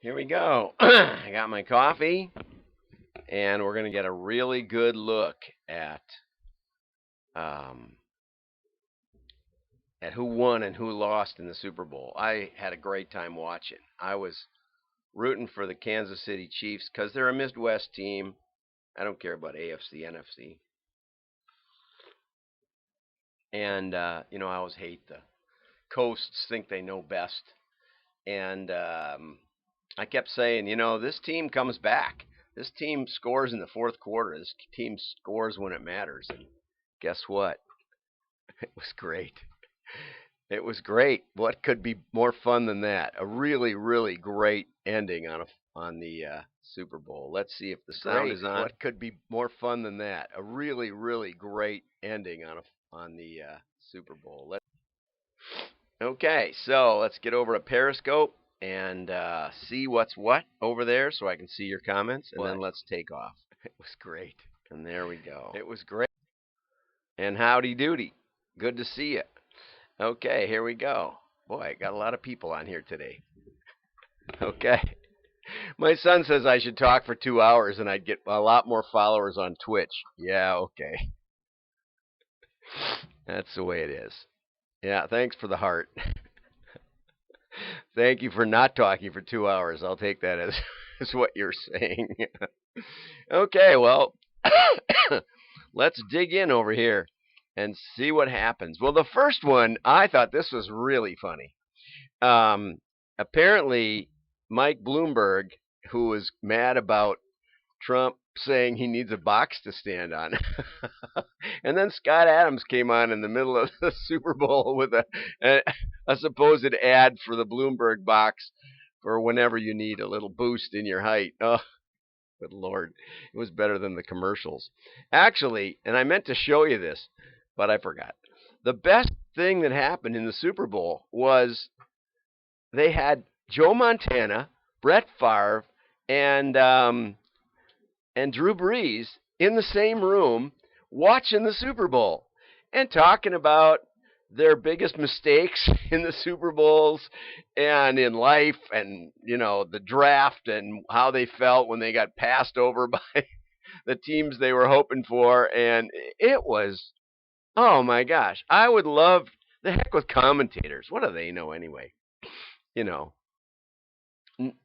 Here we go. I got my coffee, and we're going to get a really good look at um, at who won and who lost in the Super Bowl. I had a great time watching. I was rooting for the Kansas City Chiefs because they're a Midwest team. I don't care about AFC, NFC, and I always hate the coasts think they know best, and I kept saying, this team comes back. This team scores in the fourth quarter. This team scores when it matters. And guess what? It was great. It was great. What could be more fun than that? A really, really great ending on the Super Bowl. Let's see if the sound is on. What could be more fun than that? A really, really great ending on the Super Bowl. Okay, so let's get over to Periscope and see what's what over there so I can see your comments, and then let's take off. It was great. And there we go. It was great. And howdy doody. Good to see you. Okay, here we go. Boy, got a lot of people on here today. Okay. My son says I should talk for 2 hours and I'd get a lot more followers on Twitch. Yeah, okay. That's the way it is. Yeah, thanks for the heart. Thank you for not talking for 2 hours. I'll take that as what you're saying. Okay, well, let's dig in over here and see what happens. Well, the first one, I thought this was really funny. Apparently, Mike Bloomberg, who was mad about Trump saying he needs a box to stand on. And then Scott Adams came on in the middle of the Super Bowl with a supposed ad for the Bloomberg box for whenever you need a little boost in your height. Oh, good Lord. It was better than the commercials. Actually, and I meant to show you this, but I forgot. The best thing that happened in the Super Bowl was they had Joe Montana, Brett Favre, and Drew Brees in the same room watching the Super Bowl and talking about their biggest mistakes in the Super Bowls and in life and, the draft and how they felt when they got passed over by the teams they were hoping for. And it was, oh my gosh, I would love the heck with commentators. What do they know anyway? You know,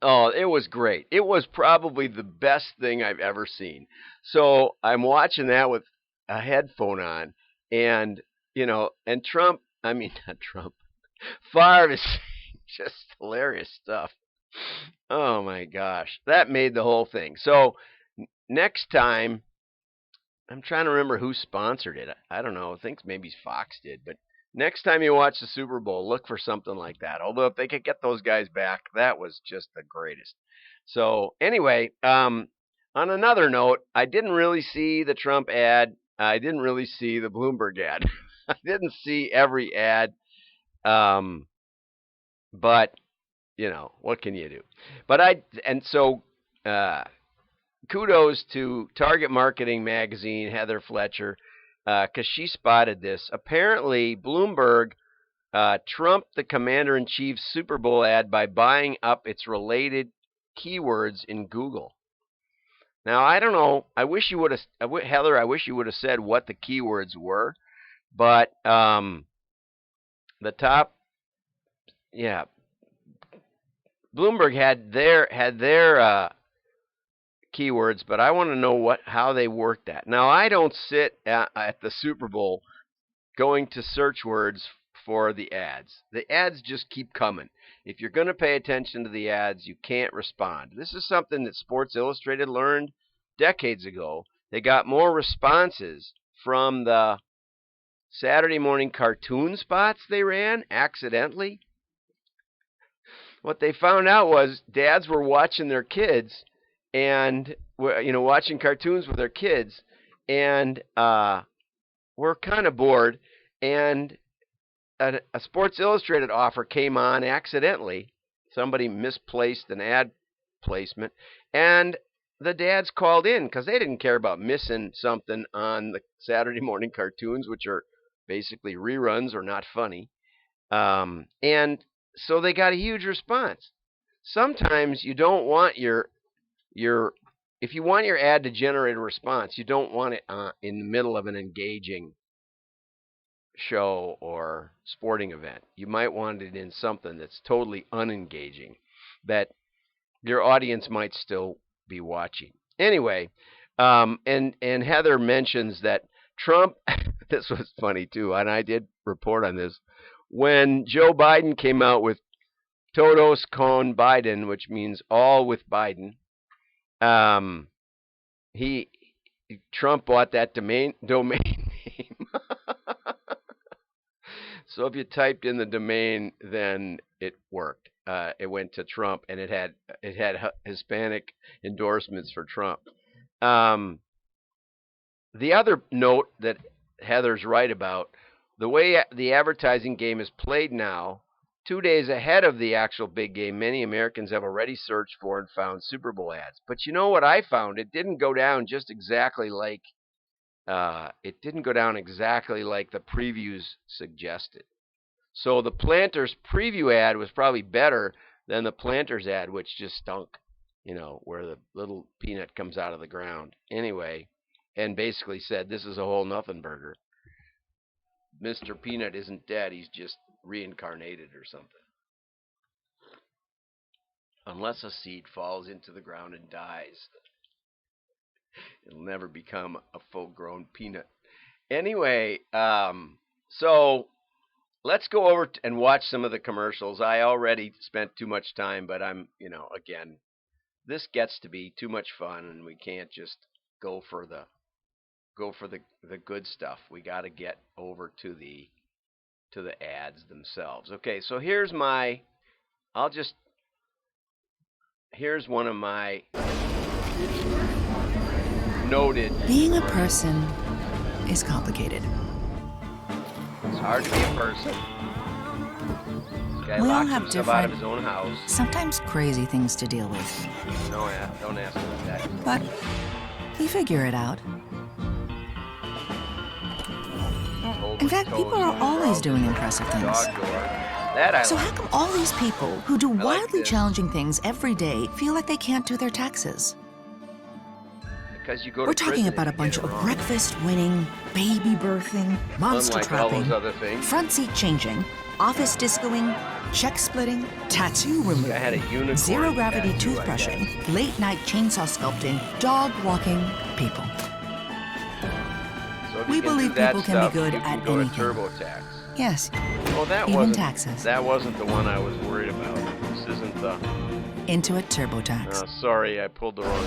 Oh, it was great. It was probably the best thing I've ever seen. So I'm watching that with a headphone on, and and Trump. I mean, not Trump. Favre is saying just hilarious stuff. Oh my gosh, that made the whole thing. So next time, I'm trying to remember who sponsored it. I don't know. I think maybe Fox did, but next time you watch the Super Bowl, look for something like that. Although if they could get those guys back, that was just the greatest. So anyway, on another note, I didn't really see the Trump ad. I didn't really see the Bloomberg ad. I didn't see every ad. Um, but what can you do? But uh, kudos to Target Marketing Magazine, Heather Fletcher, because she spotted this. Apparently, Bloomberg trumped the Commander-in-Chief's Super Bowl ad by buying up its related keywords in Google. Now, I don't know. I wish you would have, Heather. I wish you would have said what the keywords were. But the top, yeah, Bloomberg had their keywords, but I want to know how they work that. Now, I don't sit at the Super Bowl going to search words for the ads. The ads just keep coming. If you're going to pay attention to the ads, you can't respond. This is something that Sports Illustrated learned decades ago. They got more responses from the Saturday morning cartoon spots they ran accidentally. What they found out was dads were watching their kids and watching cartoons with their kids, and were kind of bored, and a Sports Illustrated offer came on accidentally. Somebody misplaced an ad placement, and the dads called in because they didn't care about missing something on the Saturday morning cartoons, which are basically reruns or not funny. And so they got a huge response. sometimes you don't want your if you want your ad to generate a response, you don't want it in the middle of an engaging show or sporting event. You might want it in something that's totally unengaging that your audience might still be watching. Anyway, and Heather mentions that Trump. This was funny too, and I did report on this when Joe Biden came out with Todos con Biden, which means all with Biden. He Trump bought that domain name. So if you typed in the domain, then it worked. It went to Trump, and it had Hispanic endorsements for Trump. The other note that Heather's right about, the way the advertising game is played now, 2 days ahead of the actual big game, many Americans have already searched for and found Super Bowl ads. But you know what I found? It didn't go down just exactly like the previews suggested. So the Planters preview ad was probably better than the Planters ad, which just stunk. Where the little peanut comes out of the ground. Anyway, and basically said, this is a whole nothing burger. Mr. Peanut isn't dead. He's just reincarnated or something. Unless a seed falls into the ground and dies, it'll never become a full-grown peanut. Anyway, so let's go over and watch some of the commercials. I already spent too much time, but I'm, again, this gets to be too much fun, and we can't just go for the good stuff. We got to get over to the ads themselves. Okay, so here's one of my noted. Being a person is complicated. It's hard to be a person. This guy We all locked have himself out of different, his own house. sometimes crazy things to deal with. No, don't ask me that. But we figure it out. In fact, people are always doing impressive things. So how come all these people who do wildly challenging things every day feel like they can't do their taxes? Because you go to We're talking about a bunch of breakfast winning, baby birthing, monster trapping, front seat changing, office discoing, check splitting, tattoo removal, zero gravity toothbrushing, late night chainsaw sculpting, dog walking people. So we believe people can be good at anything. TurboTax. Yes, Well, even taxes. That wasn't the one I was worried about. This isn't the. Intuit TurboTax. Sorry, I pulled the wrong.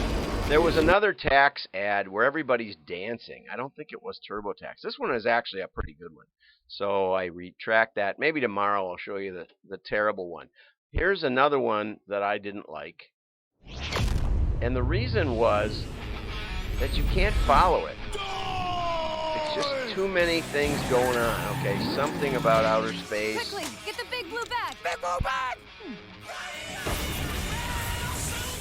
There was another tax ad where everybody's dancing. I don't think it was TurboTax. This one is actually a pretty good one. So I retract that. Maybe tomorrow I'll show you the terrible one. Here's another one that I didn't like. And the reason was that you can't follow it. It's just too many things going on. Okay, something about outer space. Quickly, get the big blue bag! Big blue bag!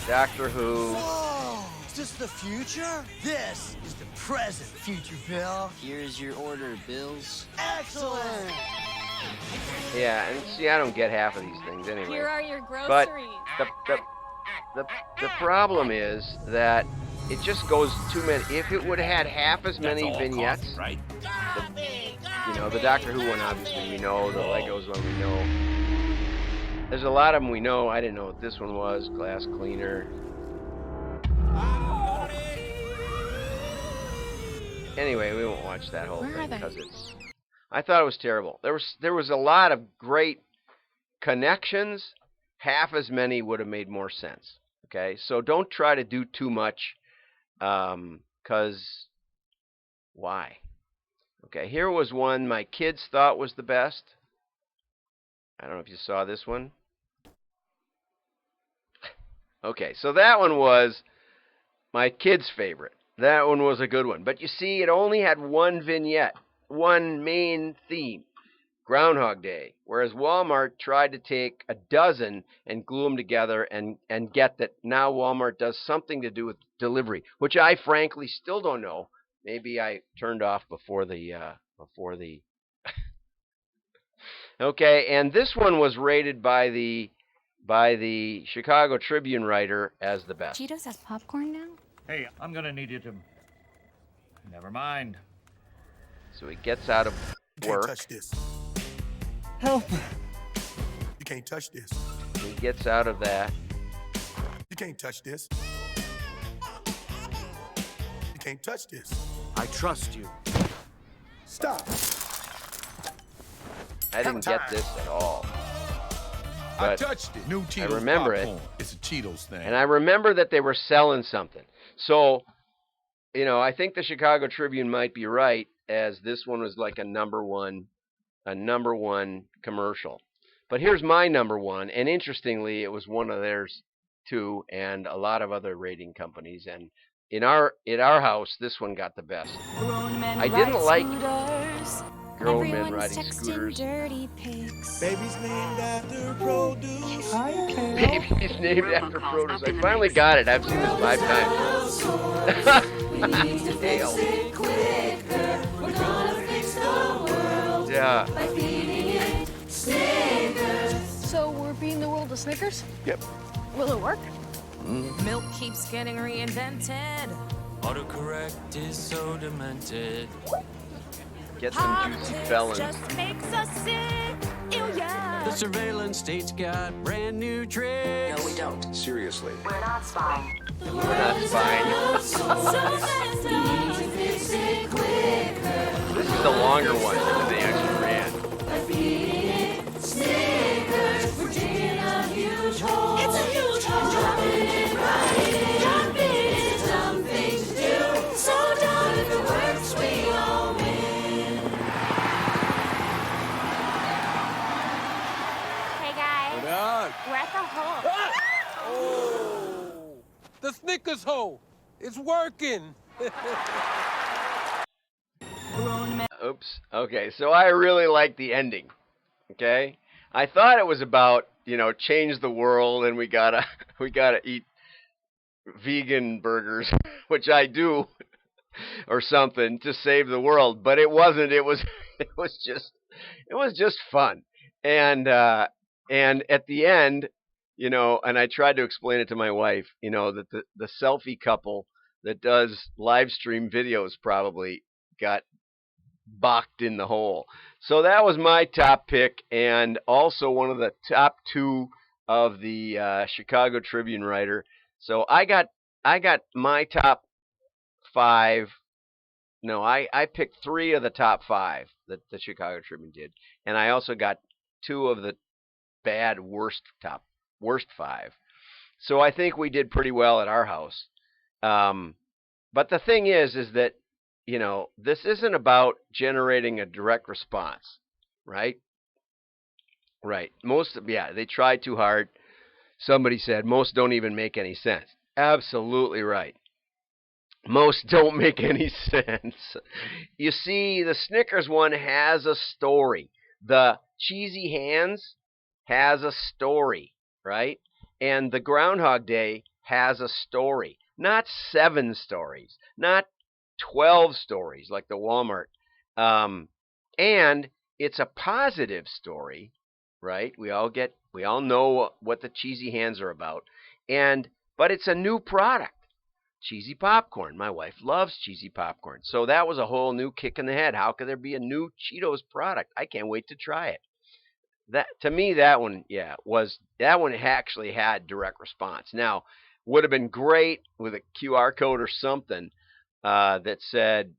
Doctor Who. Whoa! Is this the future? This is the present, future Bill. Here's your order, Bills. Excellent! Yeah, and see, I don't get half of these things anyway. Here are your But groceries. the problem is that it just goes too many. If it would have had half as many vignettes, Right? the Doctor Who one obviously we know, the Legos one we know. There's a lot of them we know. I didn't know what this one was. Glass cleaner. Anyway, we won't watch that whole thing because I thought it was terrible. There was a lot of great connections. Half as many would have made more sense. Okay, so don't try to do too much, because why? Okay, here was one my kids thought was the best. I don't know if you saw this one. Okay, so that one was my kid's favorite. That one was a good one. But you see, it only had one vignette, one main theme, Groundhog Day. Whereas Walmart tried to take a dozen and glue them together and get that now Walmart does something to do with delivery, which I frankly still don't know. Maybe I turned off before the Okay, and this one was rated by the by the Chicago Tribune writer as the best. Cheetos have popcorn now? Hey, I'm gonna need you to... Never mind. So he gets out of work. You can't touch this. Help! You can't touch this. He gets out of that. You can't touch this. You can't touch this. I trust you. Stop. I didn't get this at all. I But touched it. New Cheetos remember it. popcorn. It's a Cheetos thing. And I remember that they were selling something. So, I think the Chicago Tribune might be right, as this one was like a number one commercial. But here's my number one, and interestingly, it was one of theirs too, and a lot of other rating companies. And in our house, this one got the best. I didn't like grown men riding scooters. Dirty pigs. Baby's named after produce. Baby's named after produce. I finally got it. I've seen this 5 times. Dale. Yeah. So we're beating the world of Snickers? Yep. Will it work? Milk keeps getting reinvented. Autocorrect is so demented. Get some juicy felons. Just makes us sick. Ew, yeah. The surveillance state's got brand new tricks. No, we don't. Seriously. We're not spying. We're not spying. This is the longer one that they actually ran. It's a huge hole. Dropping it right. Dropping is a dumb thing to do. So dumb if it works, we all win. Hey guys, we're at the hole. Oh! The Snickers hole! It's working! Oops. Okay, so I really like the ending. Okay? I thought it was about, change the world and we gotta eat vegan burgers, which I do, or something to save the world. But it wasn't. It was just fun. And at the end, and I tried to explain it to my wife, that the selfie couple that does live stream videos probably got boxed in the hole. So that was my top pick, and also one of the top 2 of the Chicago Tribune writer. So I got my top 5. No, I picked 3 of the top 5 that the Chicago Tribune did, and I also got 2 of the bad worst 5. So I think we did pretty well at our house. But the thing is that this isn't about generating a direct response, right? Right. They try too hard. Somebody said most don't even make any sense. Absolutely right. Most don't make any sense. You see, the Snickers one has a story. The Cheesy Hands has a story, right? And the Groundhog Day has a story. Not 7 stories. Not 12 stories like the Walmart. And it's a positive story, right? We all know what the Cheesy Hands are about. But it's a new product. Cheesy popcorn. My wife loves cheesy popcorn. So that was a whole new kick in the head. How could there be a new Cheetos product? I can't wait to try it. That one actually had direct response. Now, would have been great with a QR code or something that said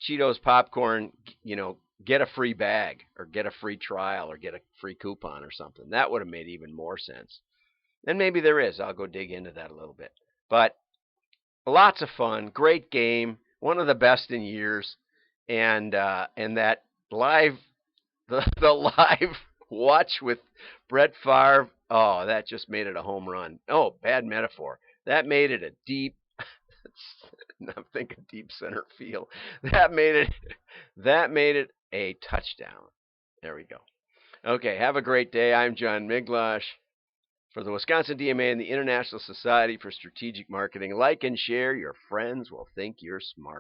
Cheetos popcorn, get a free bag or get a free trial or get a free coupon or something. That would have made even more sense. And maybe there is. I'll go dig into that a little bit. But lots of fun, great game, one of the best in years, and that live, the live watch with Brett Favre. Oh, that just made it a home run. Oh, bad metaphor. That made it a deep. I'm thinking deep center field. That made it a touchdown. There we go. Okay, have a great day. I'm John Miglosh for the Wisconsin DMA and the International Society for Strategic Marketing. Like and share. Your friends will think you're smart.